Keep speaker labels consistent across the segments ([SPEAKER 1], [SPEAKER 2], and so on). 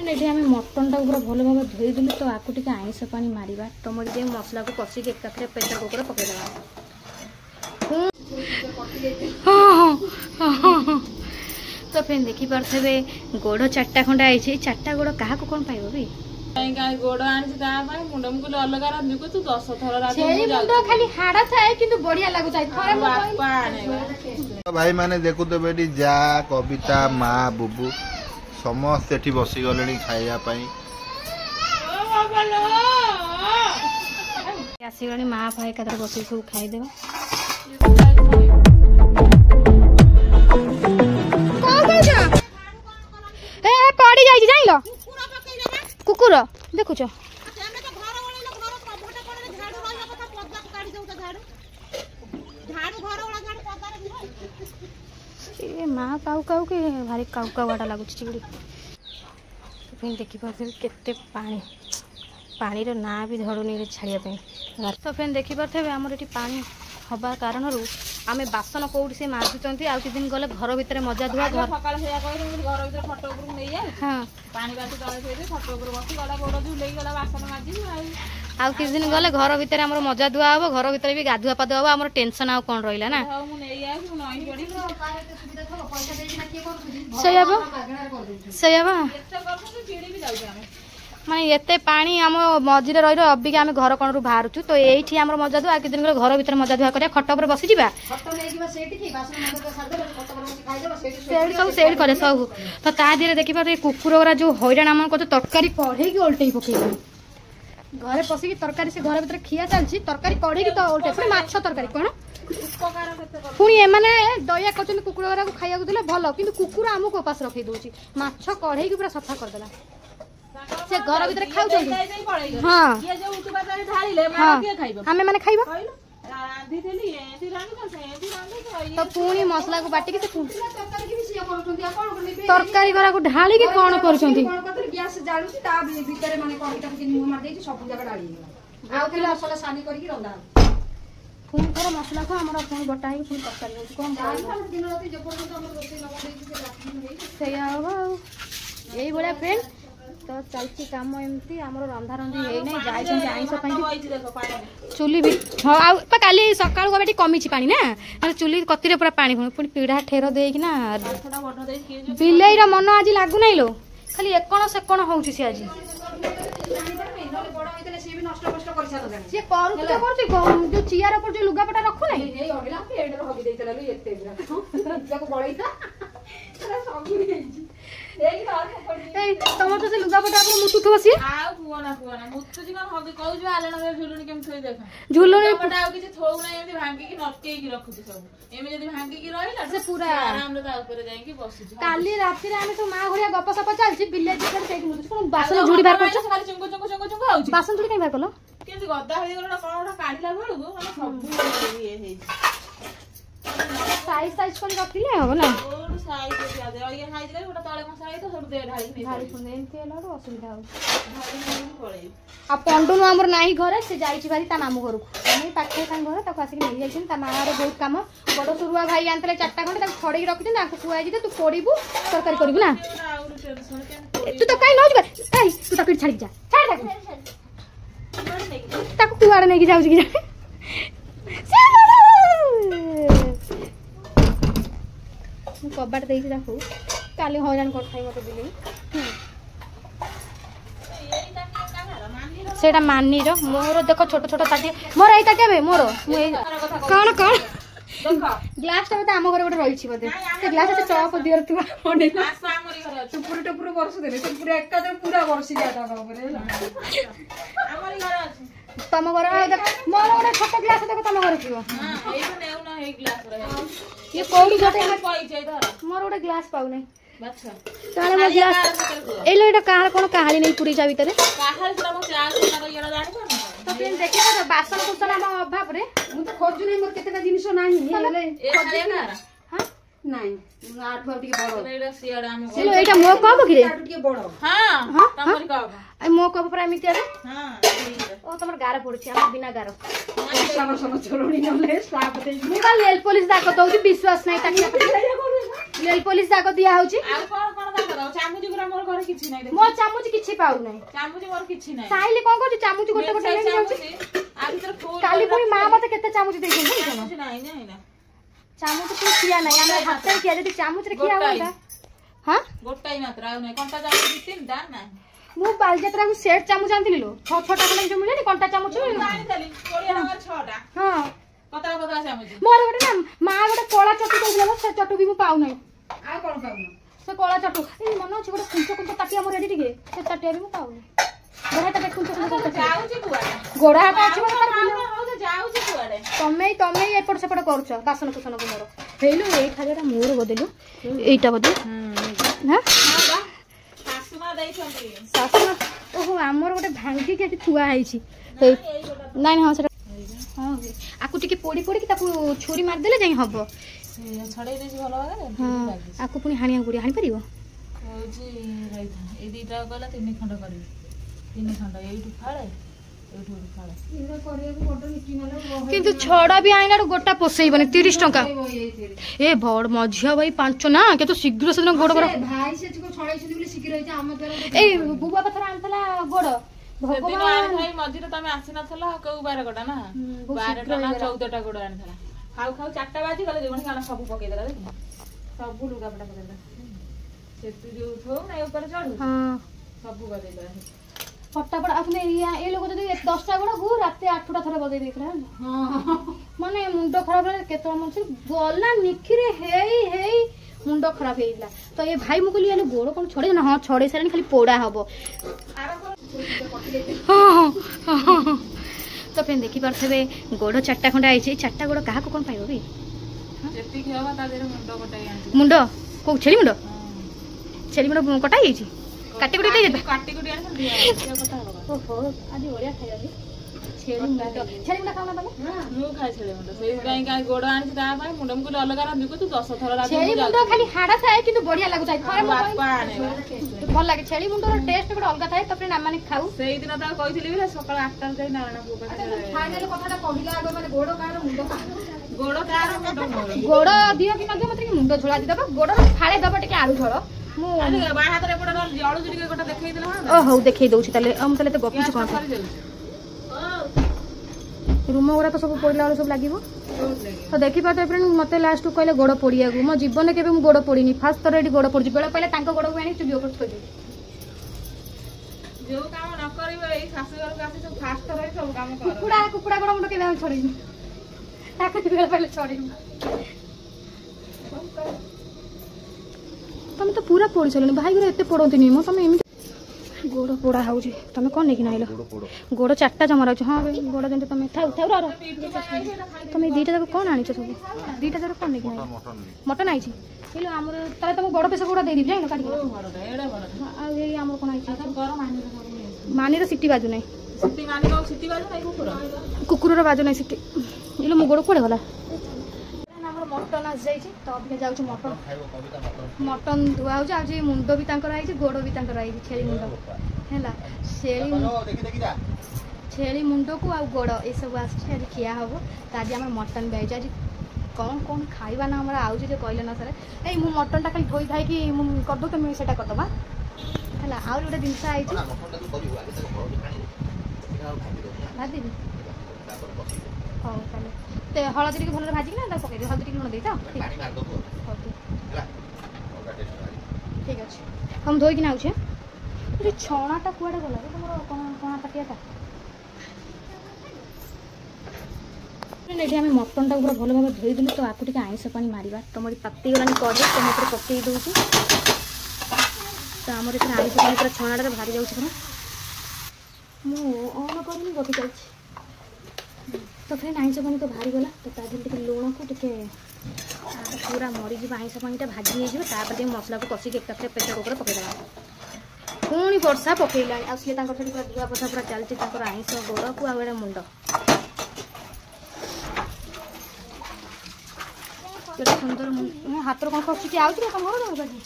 [SPEAKER 1] Friend ये mutton टाक पूरा भल भाव धोईदेलु तो आपको टे आईस पानी मारिबा टमाटो दे मसला को कषिक एकाथरे प्रेसर कुकर पकईदेवा। तो फ्रेंड देखी पारे गोड़ 4टा खंडा आई 4टा गोड़ क्या कौन पाइब भी
[SPEAKER 2] गोड़ आनी मुंड मुझे अलग रांधु तू 10 थर
[SPEAKER 1] खाली हाड़ थाए कि बढ़िया लगुच
[SPEAKER 3] भाई माने देखु तो बेटी जा कविता माँ बुबू समस्त एठी बसी गले खाइबा
[SPEAKER 1] आसगला माँ भाई का बस सब खाईदे पड़ी जाइए जान कुकुर देखुच माँ काऊ काऊ के भारी काऊ काऊटा लगुच चिड़ी देखी पारे केते पानी पानी रो ना भी धरुनी छाड़ियापी। तो फ्रेंड देखी पारे आमर ये पानी हवा कारण आम बासन कौटी से माजुंट आ कि दिन गले घर भितर मजा धुआ घर आ कि दिन गले घर भितर आम मजा धुआ हम घर भितर भी गाधुआ पाधुआ हम आम टेंशन आउ कौन रहा ना माने एते पानी आम मझीरे रही अबिका आम घर कणु बाहर तो ये आम मजा धुआ कि दिन घर भितर मजा धुआ कर खट पर बसी सब करे सब तो ता देहरे देखी पारे कुकुर गुरा जो हैरान आम को तरकारी कढ़े की ओल्टे पकड़ घरे पशिकी तरकारी से घर भीतर खिया चलती तरकारी कढ़े की तो ओल्टे पुणी माछ तरकारी कौन पुणी एमाने दया कर कुकुर गुरा खाइबा देले भल कि कुकुर आमको उपास रखी दूसरी माछ कढ़े की पूरा सफा करदेला से घर भीतर खाऊ आमे माने खाइबा तो पुणी मसला को बाटिक तरकारी गरा को ढाली के कौन कर पुणी थोड़ा मसला को आम बटा पुणी तरकारी यही भाया फ्रेंड तो चलती कम एमती आम रंधा रंधि है जाए आईस चुली भी हाँ काली सकाल को कमी पानी ना चुली कति पूरा पानी पुणी पीढ़ा ठेर देना बिलईर मन आज लगुना लो खाली एकण सेकण हो आज जो चियार पर जो लुगापटा रखु तुम तो से लुगापटा मुतुथ बसी झुलुनी काली राति तो माँ घरिया गप सप चलती बिले बासन झुड़ी बाहर कर बासन झुड़ी कहीं बाहर कल साइज साइज कर रखिले हो ना आ पंडुनु आमर नाही घरे से जाइछि भारी ता मामू घर को पाखे घर ताको आसिक मिल जाइछन ता मार बहुत काम बड़ सुरुआ भाई आनतले 4टा खंडे ताको छड़े रखिछन ताको कुआई जे तू पड़ीबू तरकारी करबू ना तू तो काई नज कर ए तू ताको छाड़ी जा छाड़ ताको कुआड़ नै कि जाउछि कि कबाट देखी काली हैरान कर मत बिले सेटा मानी रो मोर देख छोट छोट ताटी मोर एटा केबे मोर कौन कौन ग्लास टा आम घर गोटे रही बोधे से ग्लास से चप दियर तू टुपुर टुपुर बरस देले से पूरा एक पूरा बरसी जाता तुम घर मोर गोटे छोट ग्लास देख तुम घर थी ये कौड़ी मोर गोटे ग्लास पाऊ नहीं कौन कहाली नहीं पूरी जा भीतर देखिए बासन कुसन आम अभाव खोजु नहीं मोर केतेटा जिनिस नाही मो कब कि मो कब पूरा एमती तुम गार पड़ी बिना गार नेल पुलिस दाग दौर विश्वास नहीं नेल पुलिस दाग दिया
[SPEAKER 2] ଚାମୁଚି ଗୁରା ମୋର ଘରେ କିଛି ନାହିଁ।
[SPEAKER 1] ମୋ ଚାମୁଚି କିଛି ପାଉନାହିଁ।
[SPEAKER 2] ଚାମୁଚି ମୋର କିଛି ନାହିଁ।
[SPEAKER 1] ସାଇଲି କଣ କରୁଛି ଚାମୁଚି ଗୋଟେ ଗୋଟେ ନେଇ ଯାଉଛି।
[SPEAKER 2] ଆ ଭିତରେ ଫୁଲ
[SPEAKER 1] କାଲି ପୁଣି ମା ମତେ କେତେ ଚାମୁଚି ଦେଇଛନ୍ତି
[SPEAKER 2] ଚାମୁଚି ନାହିଁ ନାହିଁ ନା।
[SPEAKER 1] ଚାମୁଚି ପୁଣି ଖିଆ ନାହିଁ ଆମେ ହାତରେ ଖିଆ ଯଦି ଚାମୁଚିରେ ଖିଆ ହୁଅନ୍ତା। ହଁ
[SPEAKER 2] ଗୋଟାଇ ମାତ୍ର ଆଉ ନାହିଁ। କଣ୍ଟା ଚାମୁଚି ତିନିଟା ନାହିଁ।
[SPEAKER 1] ମୁଁ ବାଲିଯାତ୍ରାକୁ ସେଟ୍ ଚାମୁଚ ଆଣିଥିଲି ଲୋ 6ଟା ଖଣ୍ଡେ ଯୋଉ ମିଳେନି କଣ୍ଟା ଚାମୁଚ
[SPEAKER 2] ଆଣିଥିଲି 20 ଟଙ୍କାର 6ଟା।
[SPEAKER 1] ହଁ
[SPEAKER 2] ପତଳା ପତଳା ଚାମୁଚି।
[SPEAKER 1] ମୋର ଗୋଟେ ନା ମା ଗୋଟେ କଳା ଚଟୁ ଦେଇଥିଲା ସେ ଚଟୁ ବି ମୁଁ ପାଉନାହିଁ।
[SPEAKER 2] ଆଉ କଣ ପାଉନ?
[SPEAKER 1] ସେ କଳା ଚଟୁ ଏଇ ମନେ ଅଛି ଗୋଟେ କୁଞ୍ଚ କୁଞ୍ଚ ତାଟିଆ ମୋର ଏଠି ଟିକେ ସେ ତାଟିଆ ବି ମୁଁ ପାଉନି। ଗୋଡାଟା ଦେଖ କୁଞ୍ଚ କୁଞ୍ଚ
[SPEAKER 2] ଯାଉଛି କୁଆଡେ?
[SPEAKER 1] ଗୋଡା ହାତ ଅଛି ମୋର ତାର
[SPEAKER 2] ହଉ ଯାଉଛି କୁଆଡେ?
[SPEAKER 1] ତମେ ଏପଟ ସେପଟ କରୁଛ ବାସନ କୁସନକୁ ମୋର ହେଇଲୁ ଏଇ ଖାଲିଟା ମୋର ବଦେଲୁ ଏଇଟା ବଦେ ହଁ
[SPEAKER 2] ଶାଶୁମା ଦେଇଛନ୍ତି।
[SPEAKER 1] ଶାଶୁ ଓହୋ ଆମର ଗୋଟେ ଭାଙ୍ଗିକି ଏଠି ଥୁଆ ହେଇଛି ନାଇଁ ହଁ ସେଟା ହଁ ଆକୁ ଟିକେ ପୋଡି ପୋଡିକି ତାକୁ ଛୁରୀ ମାରିଦେଲେ ଯାଇ ହବ।
[SPEAKER 2] ଛଡେଇ ଦେଇଛି ଭଲ ଭାବରେ।
[SPEAKER 1] ହଁ ଆକୁ ପୁଣି ହାଣିବାକୁ ପଡିବ ହାଣି ପାରିବ
[SPEAKER 2] ହଉଛି ରହିଥା ଏଇ ଦିଟା ଗଲା 3 ଖଣ୍ଡ କରିବି 3 ଖଣ୍ଡ ଏଇଠୁ ଫାଳେ ଏଇଠୁ ଫାଳେ
[SPEAKER 1] କିନ୍ତୁ ଛଡା ବି ଆଇଲାରୁ ଗୋଟା ପୋଷେଇବନି 30 ଟଙ୍କା ଏ ବଡ ମଝିଆ ଭାଇ 5 ନା କେତେ ଶୀଘ୍ର ସେଦିନ ଗୋଡ ଗୋଡ ଭାଇ ସେ ଛଡେଇଛନ୍ତି ବୋଲି ଶୀଘ୍ର ହେଇଛି ଆମ ଦ୍ୱାରା ଏଇ ବୁବା ପଥର ଆଣିଥିଲା ଗୋଡ
[SPEAKER 2] ସେଦିନ ଆଣିଥାଇ ମଝିରେ ତମେ ଆସିନଥିଲ କୋଉ 12ଟା ନା 12ଟା ନା 14ଟା ଗୋଡ ଆଣିଥିଲା। ଖାଉ ଖାଉ 4ଟା ବାଜି ଗଲେ ଯୋଉମାନେ କାରଣ ସବୁ ପକେଇଦେଲା ଦେଖ ସବୁ ଲୁଗାପଟା ପକେଇଦେଲା ସେତୁ ଯୋଉ ଥୋଉ ନା ଉପରେ ଚଢୁ ସବୁ ବଦେଇଦେଲା
[SPEAKER 1] ଫଟାଫଟ ଆପଣ ଏ ଲୋକ ଯଦି 10ଟା ଗୋଡକୁ ରାତି 8ଟା ଥରେ ବଦେଇ ଦେଇଥିଲା ମାନେ ମୁଣ୍ଡ ଖରାପ ହେଲେ କେତେବେଳେ ମଣିଷ ଗଲା ନିଖିରେ ହେଇ ହେଇ ମୁଣ୍ଡ ଖରାପ ହେଇଥିଲା ତ ଏ ଭାଇ ମୁଁ କହିଲି ଗୋଡ କଣ ଛଡେଇ ନା ହଁ ଛଡେଇ ସାରିଲାଣି ଖାଲି ପୋଡା ହବ। ତ ଫ୍ରେଣ୍ଡ ଦେଖିପାରୁଥିବେ ଗୋଡ 4ଟା ଖଣ୍ଡେ ଆଇଛି 4ଟା ଗୋଡ କାହାକୁ କଣ ପାଇବ ବି
[SPEAKER 2] ଯେତିକି ହବ ତା ଦେହରେ ମୁଣ୍ଡ କଟାଇ ଆଣିଛି।
[SPEAKER 1] ମୁଣ୍ଡ କୋଉ ଛେଳି ମୁଣ୍ଡ କଟା ହେଇଯାଇଛି କାଟି କୁଟି ଦେଇଛି
[SPEAKER 2] କାଟି କୁଟି ଆଣିଛନ୍ତି
[SPEAKER 1] ଓହୋ ଆଜି ବଢିଆ ଖାଇବା ଛେଳି ମୁଣ୍ଡ ଖାଉନା ତମେ
[SPEAKER 2] ମୁଁ ଖାଇ ଛେଳି ମୁଣ୍ଡ ସେଇଥିପାଇଁ ଗୋଡ ଆଣିଛି ତା ପାଇଁ ମୁଣ୍ଡ ମୁଁ କହିଲି ଅଲଗା ରାନ୍ଧିବୁ ତୁ 10 ଥର
[SPEAKER 1] ଛେଳି ମୁଣ୍ଡ ଖାଲି ହାଡ ଥାଏ କିନ୍ତୁ ବଢିଆ ଲାଗୁଥାଏ ଭଲ ଲାଗେ ଛେଳି ମୁଣ୍ଡର ଟେଷ୍ଟ ଗୋଟେ ଅଲଗା ଥାଏ ତାପରେ ନାମାନେ ଖାଉ
[SPEAKER 2] ସେଇଦିନ ତାକୁ କହିଥିଲି ବି ସକାଳ 8ଟାରେ ଯାଇ ନାରାୟଣ ପୁଅ ପାଖରେ
[SPEAKER 1] ଫାଇନାଲ କଥାଟା କହିଲା ଆଗ ମାନେ ଗୋଡ କାହାର ମୁଣ୍ଡ
[SPEAKER 2] ଗୋଡ କାହାର ମୁଣ୍ଡ
[SPEAKER 1] ଗୋଡ ଦିଅ କି ନଦିଅ ମତେ ମୁଣ୍ଡ ଝୋଳା ଦେଇଦବ ଗୋଡର ଫାଳେ ଦବ ଟିକେ ଆଳୁ ଝୋଳ ମୁଁ
[SPEAKER 2] ବାହାତରେ ଏପଟେ ଜଳୁଛି ଟିକେ ଗୋଟେ ଦେଖେଇଦେଲା
[SPEAKER 1] ଓ ହଉ ଦେଖେଇ ଦଉଛି ତାହେଲେ ମୁଁ ତାହେଲେ ତ ଗପୁଛି କଣ ରୁମ ଗୁଡା ତ ସବୁ ପୋଡିଲା ବେଳକୁ ସବୁ ଲାଗିବ ତ ଦେଖିପାରୁଥିବେ ଫ୍ରେଣ୍ଡ ମତେ ଲାଷ୍ଟକୁ କହିଲେ ଗୋଡ ପୋଡିବାକୁ ମୋ ଜୀବନରେ କେବେ ମୁଁ ଗୋଡ ପୋଡିନି ଫାଷ୍ଟ ଥର ଏଠି ଗୋଡ ପୋଡିଛି ବେଳ ପାଇଲେ ତାଙ୍କ ଗୋଡକୁ ଆଣି ଚୁଲି ଉପରେ ଥୋଇଦେବି
[SPEAKER 2] ଯୋଉ କାମ ନ କରିବ ଏଇ ଶାଶୁଘରକୁ ଆସି ସବୁ ଫାଷ୍ଟ ଥର ସବୁ କାମ କର
[SPEAKER 1] କୁକୁଡ଼ା ଗୋଡ ମୁଣ୍ଡ କେବେ ଆମେ ଛଡେଇନି ତାକୁ ବେଳ ପାଇଲେ ଛଡେଇବୁ ତମେ ତ ପୁରା ପୋଡି ସାରିଲଣି ଭାଇ ଘରେ ଏତେ ପୋଡନ୍ତିନି ମୁଁ ତମେ ଏମିତି ଗୋଡ ପୋଡା ହଉଛି ତମେ କଣ ନେଇକି ଆଇଲ ଗୋଡ 4ଟା ଜମା ରହୁଛି ହଁ ଗୋଡ ଯେମିତି ତମେ ଥାଉ ଥାଉ ତମେ 2ଟା ଯାକ କଣ ଆଣିଛ ସବୁ 2ଟା ଯାକ କଣ ନେଇକି ମଟନ ଆଇଛି ହେଲେ ଆମର ତାହେଲେ ତମ ଗୋଡ ପେସା ଗୋଡ ଦେଇଦେବି ଜାଣିଲ କାଟିକି ଆଉ ଏଇ ଆମର କଣ ଆଇଛି ମାନିର ସିଟି ବାଜୁ ନାହିଁ କୁକୁରର ବାଜୁ ନାହିଁ ସିଟି ହେଲେ ମୋ ଗୋଡ କୁଆଡେ ଗଲା ଆମର ମଟନ ଆସିଯାଇଛି ତ ଅବିକା ଯାଉଛି ମଟନ ଧୁଆ ହଉଛି ଆଉ ମୁଣ୍ଡ ବି ତାଙ୍କର ଆଇଛି ଗୋଡ ବି ତାଙ୍କର ଆଇଛି ଛେଳି ମୁଣ୍ଡ ହେଲା ଛେଳି ମୁଣ୍ଡକୁ ଆଉ ଗୋଡ ଏସବୁ ଆସିଛି ଆଜି ଖିଆ ହବ ତ ଆଜି ଆମର ମଟନ ବି ଆଇଛି ଆଜି କଣ ଖାଇବା ନା ଆମର ଆଉଛି ଯେ କହିଲେ ନା ସାର୍ ଏଇ ମୁଁ ମଟନଟା ଖାଲି ଧୋଇ ଖାଇକି ମୁଁ କରିଦେଉ ତମେ ସେଇଟା କରିଦେବା ହେଲା ଆହୁରି ଗୋଟେ ଜିନିଷ ଆଇଛି ଭାଜିବି ହଉ ତାହେଲେ ହଳଦୀ ଟିକେ ଭଲରେ ଭାଜିକି ନା ତାକୁ ପକେଇଦେବି ହଳଦୀ ଟିକେ ଲୁଣ ଦେଇଛ ଠିକ୍ ଅଛି ହଁ ମୁଁ ଧୋଇକି ଆଉଛି ଛଣାଟା କୁଆଡ଼େ ଗଲା ତମର କଣା ତାଟିଆଟା ଏଠି ଆମେ ମଟନଟାକୁ ପୁରା ଭଲ ଭାବରେ ଧୋଇଦେଲୁ ତ ଆକୁ ଟିକେ ଆଇଁଷ ପାଣି ମାରିବା ତମର ତାତିଗଲାଣି କଡ଼େଇ ତ ମୁଁ ଏଥିରେ ପକେଇ ଦେଉଛି ତ ଆମର ଏଥିରେ ଆଇଁଷ ପାଣି ପୁରା ଛଣାଟାରେ ବାହାରି ଯାଉଛି ପୁରା ମୁଁ ଅନ୍ କରିନି ଗପି ଯାଉଛି ତ ଫ୍ରେଣ୍ଡ ଆଇଁଷ ପାଣି ତ ବାହାରିଗଲା ତ ତା ଦେହରେ ଟିକେ ଲୁଣକୁ ଟିକେ ପୁରା ମରିଯିବ ଆଇଁଷ ପାଣିଟା ଭାଜି ହେଇଯିବ ତାପରେ ଟିକେ ମସଲାକୁ କଷିକି ଏକାଥରେ ପ୍ରେସର କୁକରରେ ପକେଇଦେବା ପୁଣି ବର୍ଷା ପକେଇଲାଣି ଆଉ ସିଏ ତାଙ୍କର ସେଠି ପୁରା ଧୁଆ ପୋଛା ପୁରା ଚାଲିଛି ତାଙ୍କର ଆଇଁଷ ଗୋଡ଼କୁ ଆଉ ଏଇଟା ମୁଣ୍ଡ କେତେ ସୁନ୍ଦର ମୋ ହାତରୁ କ'ଣ ଖସୁଛି ଆଉଥିରେ ତମ ଘର ବାଜି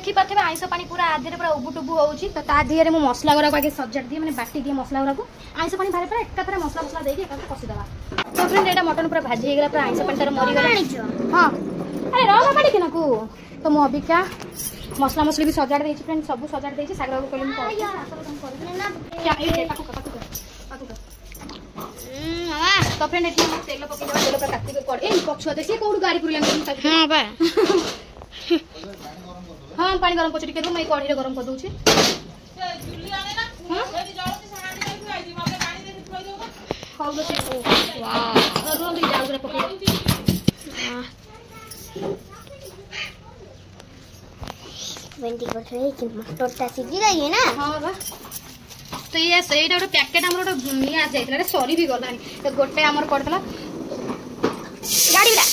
[SPEAKER 1] देखी पारे आइंस पानी पूरा आधे पूरा उबुटुबु होउची तो ता दिहरे मु मसला गुरा आगे सजाड़ दिए माने बाटी दिए मसला गुरा को आइंस पानी बारे पूरा एका थरे मसला मसला देके एका कसी देबा तो फ्रेंड एटा मटन पूरा भाजी हेगला पूरा आइंस पानी तार मरी गला। हां अरे रह बाड़ी के नको तो मु अभी क्या मसला मसली भी सजाड़ देछि फ्रेंड सब सजाड़ देछि सागर को कहली क्या ए पाकू मामा तो फ्रेंड एठी तेल पके देबा तेल पर काटी के पड़ ए पछुआ दे से कोड गाड़ी पुरले हां बा हां पानी गरम पछटी के दो मैं कढ़ी रे गरम कर दउछि से चुल्ली आने ना जदी जळती सहानी दे खुआई दी मगे पानी दे खुआई दो खाउ दो से वाह और रोंदी जाउ रे पके
[SPEAKER 4] वेंटी को है कि मटर ता सीधी गई है ना।
[SPEAKER 1] हां बा तो ये सेटा ଗୋଟେ पैकेट हमर ଗୋଟେ निया जाइतला रे सरी भी गलानी तो गोटे हमर पड़तला गाड़ी बिला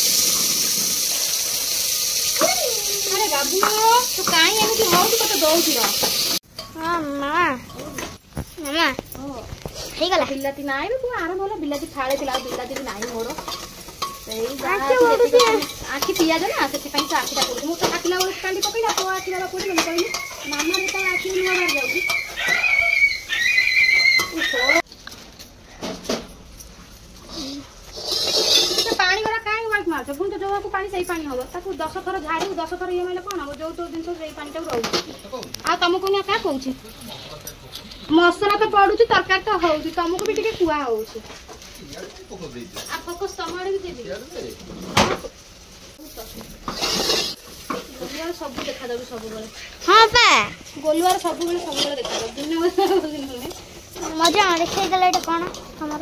[SPEAKER 1] अरे बाबू तू काई एमिति होउ तू कत दउची रा
[SPEAKER 4] हां मामा हे गला
[SPEAKER 1] बिलाती नाई रे तू आराम होला बिलाती फाळे दिला बिलाती नाई मोर सेई आखि पिया जा ना सेति पई तो आखिटा पडु मु तो काटिला वाला कांडी पकईला तो आखिला पडु हम कहली मामा रे तो आखि नुआ मार जाउची पानी गरा काई वाट मार पुन तो जोवा को पानी सही पानी होबो ताकू 10 थर झाड़ी 10 थर ये माने कोन हो जो तो दिन तो सही पानी टा रहउ आ तुमको ना का कहउची मसला तो पडुची तरकारी तो होउची तुमको भी टिके कुआ होउची आ फोकस टमाटर भी देबी गोलुआर सब देखा दउ सब बेले
[SPEAKER 4] हां बा
[SPEAKER 1] गोलुआर सब बेले देखा दउ दिन में
[SPEAKER 4] मजा आ देखै गला एटा कोन हमर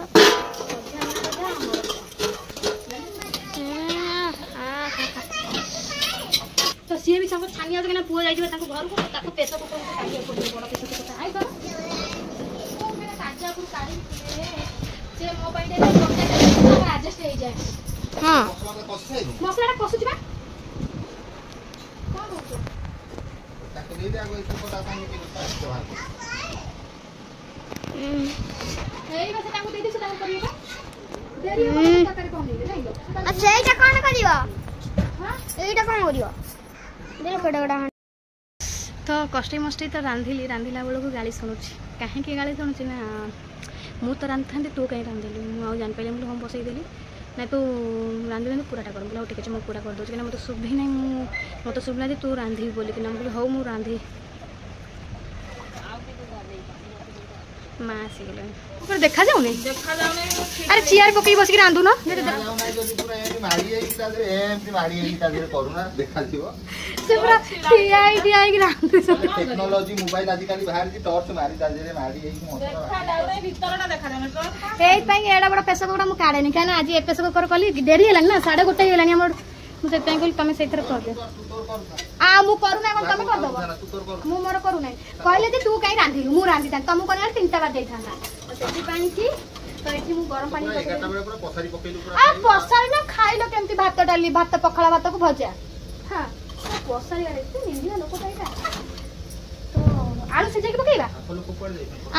[SPEAKER 1] तो सी भी सब छानी आके ना पुआ जाई ताको घर को ताको पेसा को कोन काढिया पड़ी बड़ पेसा को आई कर तो मेरा काजा को काढी से मोबाइल रे एडजस्ट हो जाए।
[SPEAKER 4] हां
[SPEAKER 1] मसलाटा कसुची बा कोन हो
[SPEAKER 3] ताको दे दे आगो इसे पता कानी के
[SPEAKER 1] एई बस ताको दे दे से ताको करियो देरी हो ताकरे कोन दे नहीं लो
[SPEAKER 4] अच्छा एटा कोन करियो
[SPEAKER 1] हां
[SPEAKER 4] एटा कोन करियो दे कड़गड़ा
[SPEAKER 1] तो कष्टे मष्टे तो रांधिला बेलू गाड़ी शुणुची कहीं गाड़ी शुणुची ना मु तो रांधि था तू कहीं रांधिलु मुझे जान पाइली मुझे हम बसईदेली ना तू रांधि पूराटा कर बोला ठीक अच्छे मुझे पूरा कर दूसरी मतलब शुभी ना मत शुभला तू रांधि बोलिक मुझे हौ मु रांधि माँ आसीगले देखा जाऊनी अरे चेयर पकई बसिक रांधु ना से पूरा टीआई रांधु
[SPEAKER 3] टेक्नोलॉजी मोबाइल आजि काली बाहर जी टॉर्च मारी दाजरे मारी एई
[SPEAKER 2] देखा डाउरे भीतरटा देखा जाने
[SPEAKER 1] एई पई एडा बड़ा पेशा कोडा मु काढेनी काना आज ए पेशा को कली देरी हेलानी ना 1:30 हेलानी हमर मु से तई कहली तमे सेथर कर दे आ मु करू ना कोन तमे कर दबो मु मोर करू नै कहले जे तू काई रांधिलु मु रांधि था तमु कोन 3टा बार देई थाना तो सेठी पानी की तो एठी मु गरम पानी पकई
[SPEAKER 3] 11टा बेले पूरा पसारी पकईलु पूरा
[SPEAKER 1] आ पसारी ना खाइलो केमती भात डाली भात पखला भात को भजा हां पसारी गाले तू निंदिया लोक काईटा तो आलू से जेकी पकईबा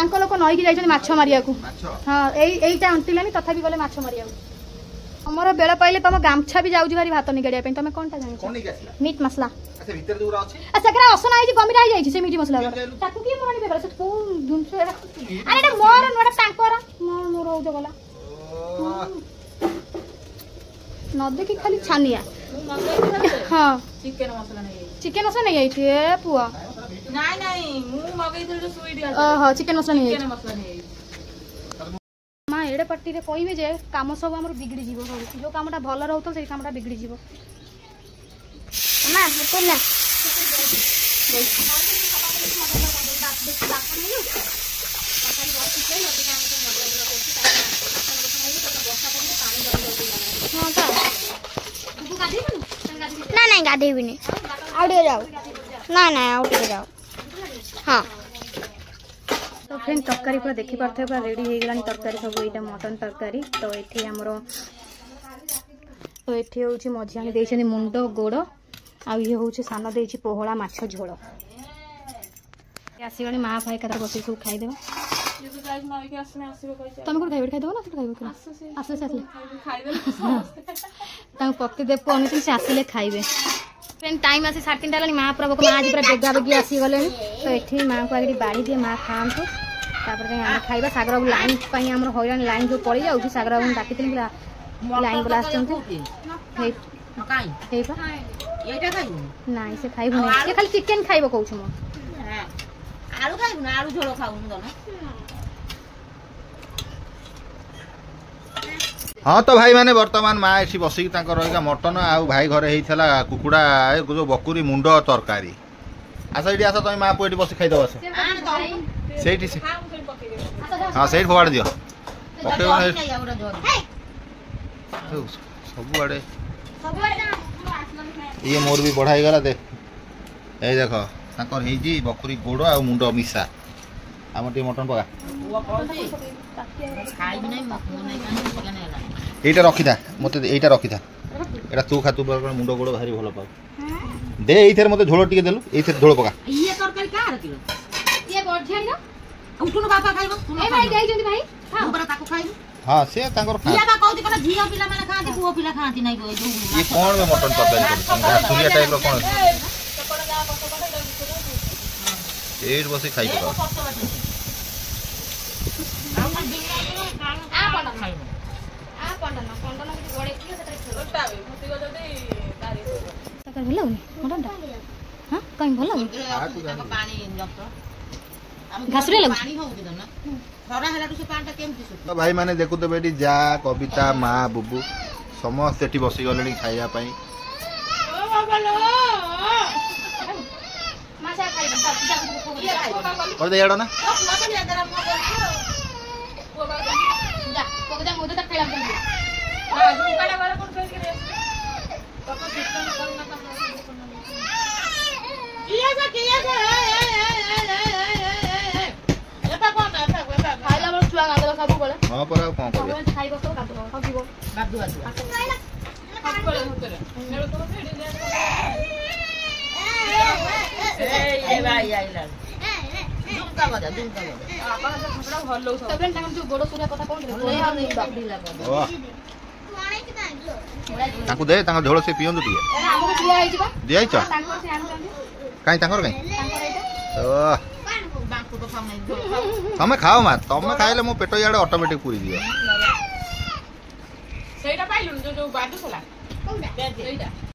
[SPEAKER 1] अंकल को नई की जाइछन माछ मारिया को हां एईटा अंतिलानी तथा भी गले माछ मारिया हमर बेला पाइले तम गामछा भी जाउजी भारी भात निगड़िया पे तमे कोनटा जानि
[SPEAKER 3] कोन नहीं आसला
[SPEAKER 1] मीट मसला
[SPEAKER 3] अच्छा भीतर दूर अछि
[SPEAKER 1] अच्छा एकरा असना आइ गमिरा आइ जाइछि से मीट मसला ताकू की मोरनी बेबरा से को दुनसो अरे एटा मोर नोडा तांकर मोर हो जगला न देखि खाली छानिया हां
[SPEAKER 2] चिकन मसला नहीं
[SPEAKER 1] चिकन मसला नहीं आइछि ए पुआ
[SPEAKER 2] नहीं मु मगई थल जो स्वीट
[SPEAKER 1] हां चिकन मसला नहीं
[SPEAKER 2] चिकन मसला नहीं
[SPEAKER 1] माँ एड़े पार्टी रे कहबे जे काम सब हमर बिगड़ी जीवो सब जो कामटा भल रहतो से कामटा बिगड़ी जीवो
[SPEAKER 4] मां बोला ना नहीं गाधे भी नहीं आउटे जाओ ना ना आउटे जाओ हां
[SPEAKER 1] तो फ्रेंड तरकारी पूरा देखी पार्थे पूरा रेडी हो गलानी तरकारी सब एटा मटन तरकारी तो एठी हमरो तो एठी होची मझियाणी देइछनी मुंड गोड़ आ ये होची सानो देइछि पोहळा माछ झोळ आसीगणी माँ भाई कतर बसी सब खाई देबा
[SPEAKER 2] ये तो गाइस माई के आसने आसीबे कहि
[SPEAKER 1] तुम को खाइबे खाइ देबो ना तू खाइबे आसे आसे
[SPEAKER 2] खाइबे
[SPEAKER 1] तांग पक्के देव को अनुति से आसिले खाइबे टाइम आसी 3:30 हेलानी माँ पूरा माँ आज पूरा बेगा बेगी आसी गले तो ये माँ को आगे बाड़ी दिए माँ खातु आम खाଇବା सागर बाबू लाइन हैरान लाइन जो पड़ जाऊँ सागर बाबू डाकी लाइन वाला नाई से खाइबु से खाली चिकेन खाइबो कहू छ म
[SPEAKER 2] आलू खाइबु ना आलू झोल खाऊ न
[SPEAKER 3] हाँ तो भाई माने वर्तमान माँ एठी बसिक रहा मटन आउ भाई घरे होता कुकुड़ा जो बकुरी मुंड तरकारी आस ये आस तुम माँ पुएटी बस खाईद आस हाँ से फोड़ दियो सब आड़े ये मोर भी बढ़ाई गला दे ए देख बकुरी गोड़ आ मुंड मिसा आम टे मटन पका এইটা রখি দা মতে এইটা রখি দা এটা তু খাতু মুন্ড গোড় ভারি ভালো পাও দে এইথের মতে ঝোল টিকে দেলু এইথের ঝোল পকা
[SPEAKER 2] ইয়ে তরকারি কার কিলো
[SPEAKER 1] ये बढ़िया ना
[SPEAKER 2] উঠুন বাবা খাইবো
[SPEAKER 1] ए भाई देई जंदी भाई
[SPEAKER 2] हां बरा ताको खाइबो
[SPEAKER 3] हां से तांकर खा
[SPEAKER 2] इया बा कहउती कोना झियो पिला माने खाती पुओ पिला खाती नै गो
[SPEAKER 3] ये कोन में मटन तरकारी घासुरिया टाइप रो कोन एट बसे खाइ पका तो भाई माने देखु तो बेटी जा कविता माँ बुबू समस्त एठी बसी गले खाइया पाई और दे याडो ना हाँ पर कौन ताकू दे तांका झोल से पियंदु टिके दिया छ काई तांकर काई ओ तमे खाओ मा तमे खाइले मो पेट याडे ऑटोमेटिक पूरी दियो
[SPEAKER 2] सेटा पाइलु जो बाडू सला